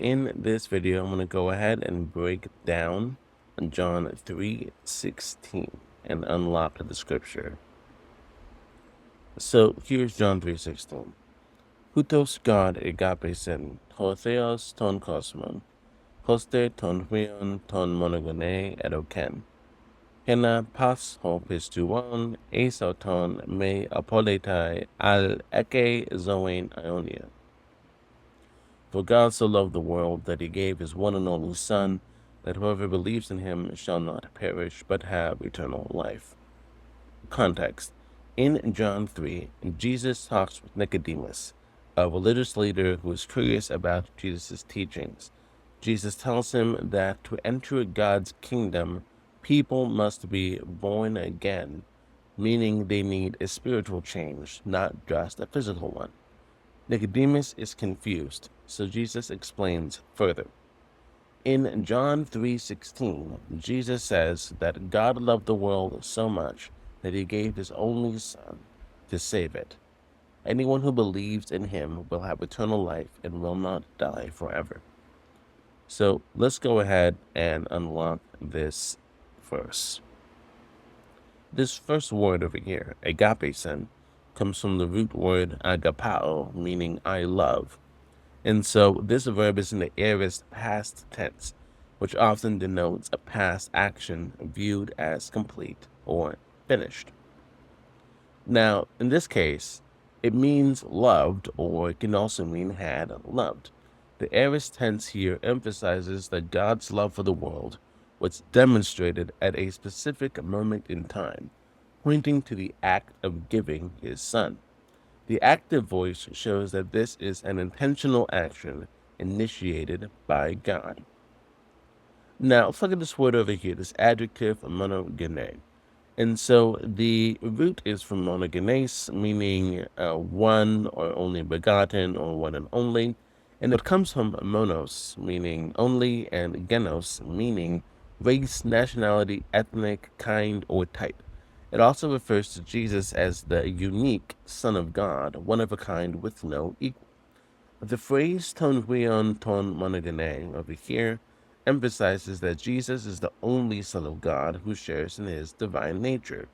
in this video, I'm going to go ahead and break down John 3:16 and unlock the scripture. So here's John 3:16. Hutos God agape hotheos ton kosmon, hoste ton huion ton monogone edoken. Hena pas ho pistuon esauton me apoletai al eke zoen ionia. For God so loved the world that he gave his one and only Son, that whoever believes in him shall not perish, but have eternal life. Context. In John 3, Jesus talks with Nicodemus, a religious leader who is curious about Jesus' teachings. Jesus tells him that to enter God's kingdom, people must be born again, meaning they need a spiritual change, not just a physical one. Nicodemus is confused, so Jesus explains further. In John 3:16, Jesus says that God loved the world so much that he gave his only Son to save it. Anyone who believes in him will have eternal life and will not die forever. So let's go ahead and unlock this verse. This first word over here, agape, comes from the root word agapao, meaning I love. And so this verb is in the aorist past tense, which often denotes a past action viewed as complete or finished. Now, in this case, it means loved, or it can also mean had loved. The aorist tense here emphasizes that God's love for the world was demonstrated at a specific moment in time, pointing to the act of giving his Son. The active voice shows that this is an intentional action initiated by God. Now, let's look at this word over here, this adjective monogene. And so the root is from monogenes, meaning one or only begotten or one and only. And it comes from monos, meaning only, and genos, meaning race, nationality, ethnic, kind, or type. It also refers to Jesus as the unique Son of God, one of a kind with no equal. The phrase ton huion ton monogene over here emphasizes that Jesus is the only Son of God who shares in his divine nature.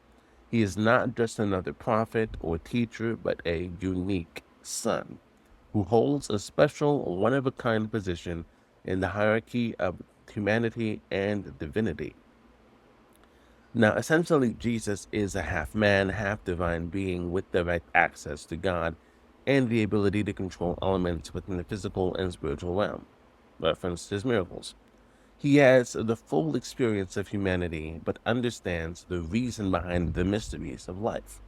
He is not just another prophet or teacher, but a unique Son who holds a special, one-of-a-kind position in the hierarchy of humanity and divinity. Now, essentially, Jesus is a half-man, half-divine being with direct access to God and the ability to control elements within the physical and spiritual realm. Reference his miracles. He has the full experience of humanity, but understands the reason behind the mysteries of life.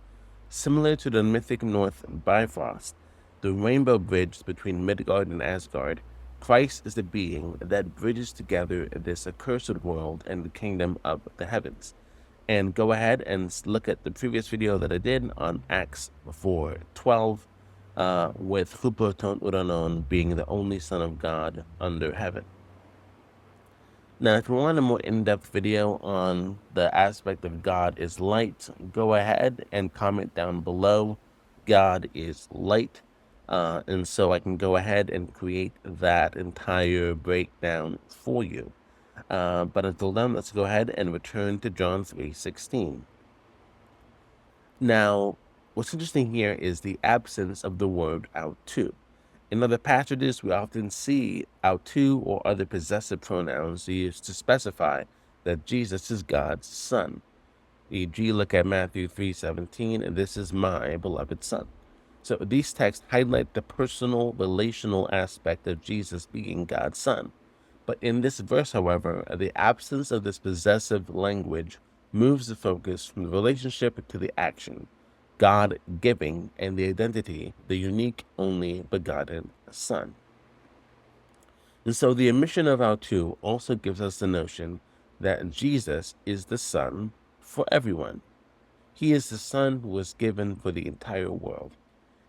Similar to the mythic Norse Bifrost, the rainbow bridge between Midgard and Asgard, Christ is the being that bridges together this accursed world and the kingdom of the heavens. And go ahead and look at the previous video that I did on Acts 4:12, with Hupoton Uranon being the only Son of God under heaven. Now, if you want a more in-depth video on the aspect of God is light, go ahead and comment down below. God is light. And so I can go ahead and create that entire breakdown for you. But until then, let's go ahead and return to John 3:16. Now, what's interesting here is the absence of the word autou. In other passages, we often see autou or other possessive pronouns used to specify that Jesus is God's Son. E.g., look at Matthew 3:17, and this is my beloved Son. So these texts highlight the personal, relational aspect of Jesus being God's Son. But in this verse, however, the absence of this possessive language moves the focus from the relationship to the action, God giving, and the identity, the unique, only begotten Son. And so the omission of autou also gives us the notion that Jesus is the Son for everyone. He is the Son who was given for the entire world.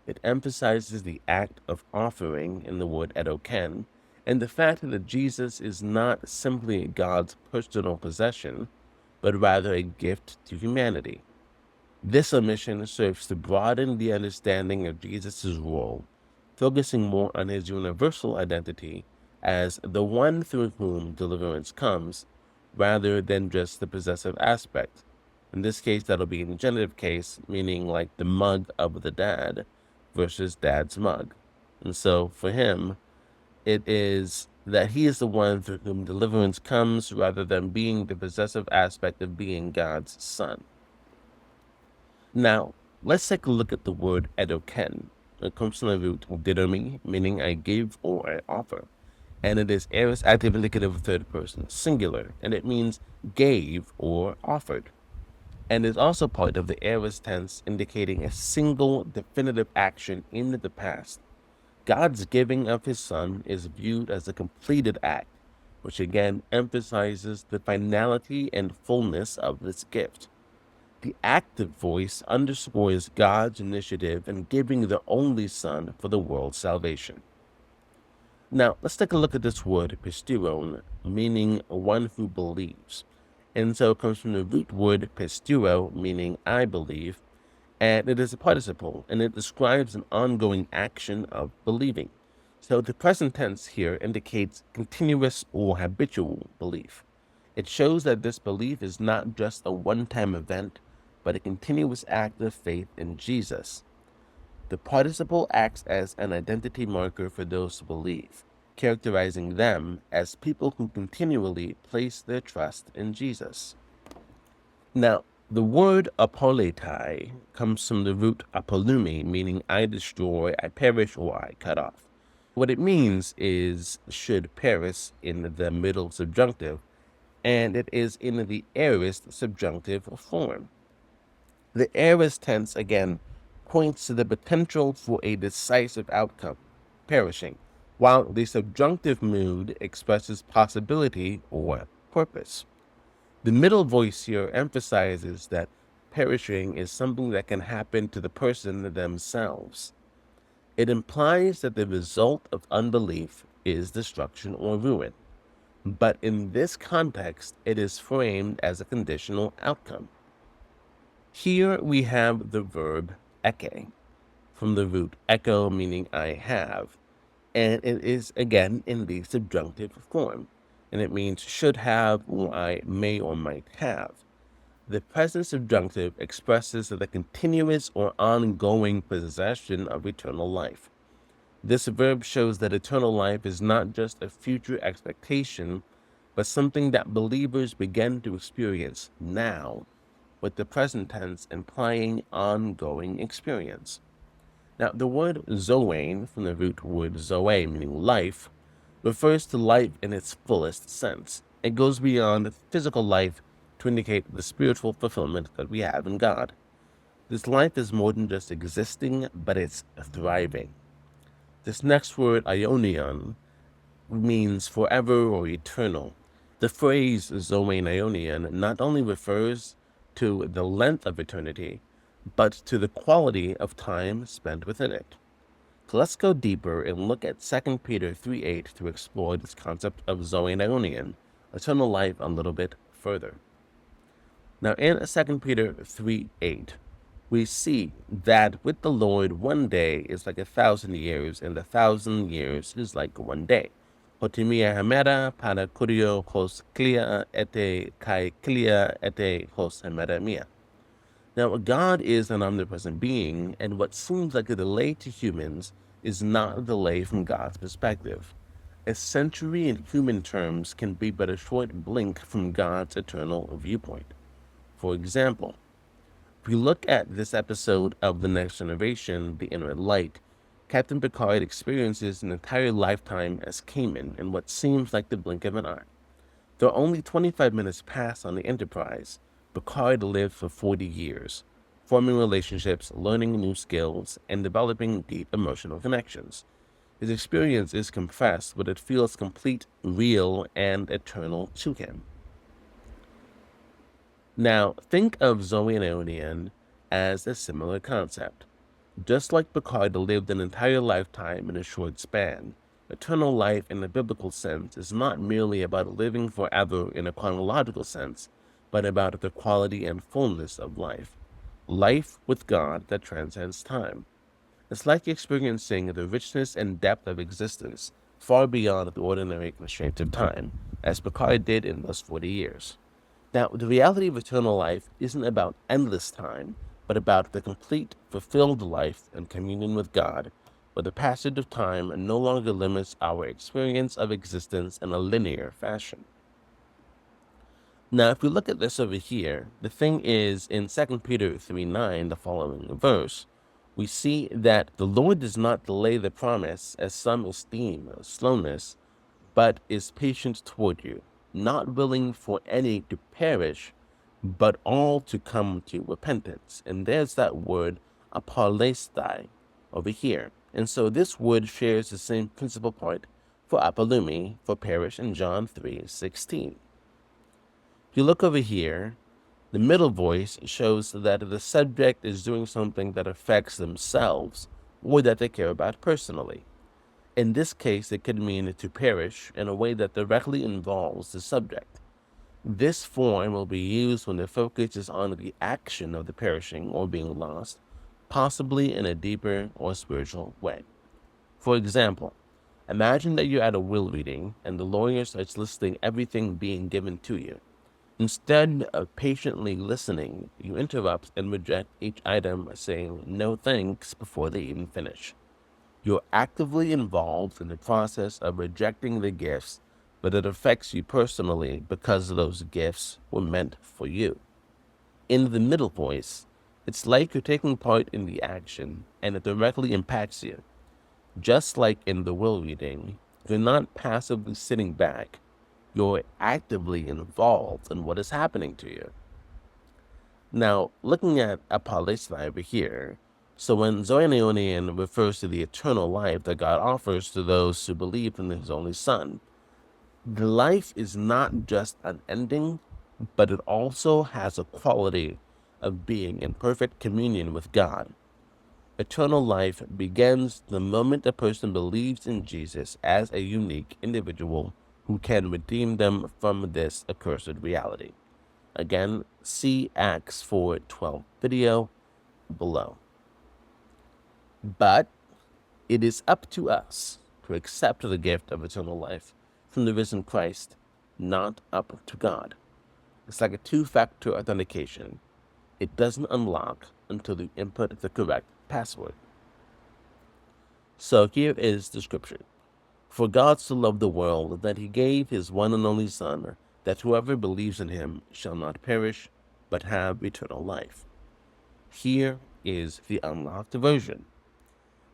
It emphasizes the act of offering in the word edoken, and the fact that Jesus is not simply God's personal possession, but rather a gift to humanity. This omission serves to broaden the understanding of Jesus' role, focusing more on his universal identity as the one through whom deliverance comes, rather than just the possessive aspect. In this case, that'll be in the genitive case, meaning like the mug of the dad versus dad's mug. And so for him, it is that he is the one through whom deliverance comes rather than being the possessive aspect of being God's son. Now, let's take a look at the word edoken. It comes from the root didomi, meaning I give or I offer. And it is aorist active indicative of third person, singular, and it means gave or offered. And is also part of the aorist tense, indicating a single definitive action in the past. God's giving of his son is viewed as a completed act, which again emphasizes the finality and fullness of this gift. The active voice underscores God's initiative in giving the only Son for the world's salvation. Now, let's take a look at this word, pisturon, meaning one who believes. And so it comes from the root word pisturo, meaning I believe, and it is a participle, and it describes an ongoing action of believing. So the present tense here indicates continuous or habitual belief. It shows that this belief is not just a one-time event, but a continuous act of faith in Jesus. The participle acts as an identity marker for those who believe, characterizing them as people who continually place their trust in Jesus. Now, the word apoletai comes from the root apolumi, meaning I destroy, I perish, or I cut off. What it means is should perish in the middle subjunctive, and it is in the aorist subjunctive form. The aorist tense, again, points to the potential for a decisive outcome, perishing, while the subjunctive mood expresses possibility or purpose. The middle voice here emphasizes that perishing is something that can happen to the person themselves. It implies that the result of unbelief is destruction or ruin, but in this context, it is framed as a conditional outcome. Here we have the verb eke, from the root echo, meaning I have, and it is again in the subjunctive form, and it means should have or I may or might have. The present subjunctive expresses the continuous or ongoing possession of eternal life. This verb shows that eternal life is not just a future expectation, but something that believers begin to experience now, with the present tense implying ongoing experience. Now, the word zoe, from the root word zoe, meaning life, refers to life in its fullest sense. It goes beyond physical life to indicate the spiritual fulfillment that we have in God. This life is more than just existing, but it's thriving. This next word, aionion, means forever or eternal. The phrase zoe aionion not only refers to the length of eternity, but to the quality of time spent within it. So let's go deeper and look at 2 Peter 3:8 to explore this concept of zoe aionion, eternal life, a little bit further. Now in 2 Peter 3:8, we see that with the Lord 1 day is like 1,000 years, and 1,000 years is like 1 day. Hotimia hamera para kurio hos clia ete kai clia ete hos hamera mia. Now, God is an omnipresent being, and what seems like a delay to humans is not a delay from God's perspective. A century in human terms can be but a short blink from God's eternal viewpoint. For example, if we look at this episode of The Next Generation, The Inner Light, Captain Picard experiences an entire lifetime as Kamen in what seems like the blink of an eye. Though only 25 minutes pass on the Enterprise, Picard lived for 40 years, forming relationships, learning new skills, and developing deep emotional connections. His experience is compressed, but it feels complete, real, and eternal to him. Now, think of zoe aionion as a similar concept. Just like Picard lived an entire lifetime in a short span, eternal life in the biblical sense is not merely about living forever in a chronological sense, but about the quality and fullness of life. Life with God that transcends time. It's like experiencing the richness and depth of existence far beyond the ordinary constraints of time, as Picard did in those 40 years. Now, the reality of eternal life isn't about endless time, but about the complete, fulfilled life and communion with God, where the passage of time no longer limits our experience of existence in a linear fashion. Now, if we look at this over here, the thing is, in 2 Peter 3:9, the following verse, we see that the Lord does not delay the promise, as some esteem slowness, but is patient toward you, not willing for any to perish, but all to come to repentance. And there's that word, apolestai, over here. And so this word shares the same principal point for apolumi, for perish, in John 3:16. If you look over here, the middle voice shows that the subject is doing something that affects themselves or that they care about personally. In this case, it could mean to perish in a way that directly involves the subject. This form will be used when the focus is on the action of the perishing or being lost, possibly in a deeper or spiritual way. For example, imagine that you're at a will reading and the lawyer starts listing everything being given to you. Instead of patiently listening, you interrupt and reject each item, saying no thanks before they even finish. You're actively involved in the process of rejecting the gifts, but it affects you personally because those gifts were meant for you. In the middle voice, it's like you're taking part in the action and it directly impacts you. Just like in the will reading, you're not passively sitting back, you're actively involved in what is happening to you. Now, looking at apolesthai over here, so when Zoeneonian refers to the eternal life that God offers to those who believe in his only Son, the life is not just an ending, but it also has a quality of being in perfect communion with God. Eternal life begins the moment a person believes in Jesus as a unique individual who can redeem them from this accursed reality. Again, see Acts 4:12 video below. But it is up to us to accept the gift of eternal life from the risen Christ, not up to God. It's like a two-factor authentication. It doesn't unlock until you input the correct password. So here is the scripture. For God so loved the world that he gave his one and only Son, that whoever believes in him shall not perish, but have eternal life. Here is the unlocked version.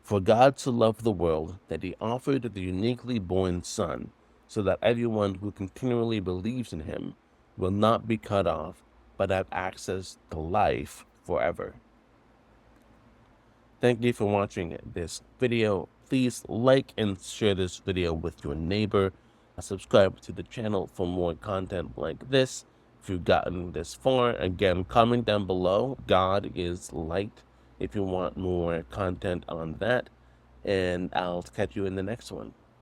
For God so loved the world that he offered the uniquely born Son, so that everyone who continually believes in him will not be cut off, but have access to life forever. Thank you for watching this video. Please like and share this video with your neighbor. Subscribe to the channel for more content like this. If you've gotten this far, again, comment down below. God is light if you want more content on that. And I'll catch you in the next one.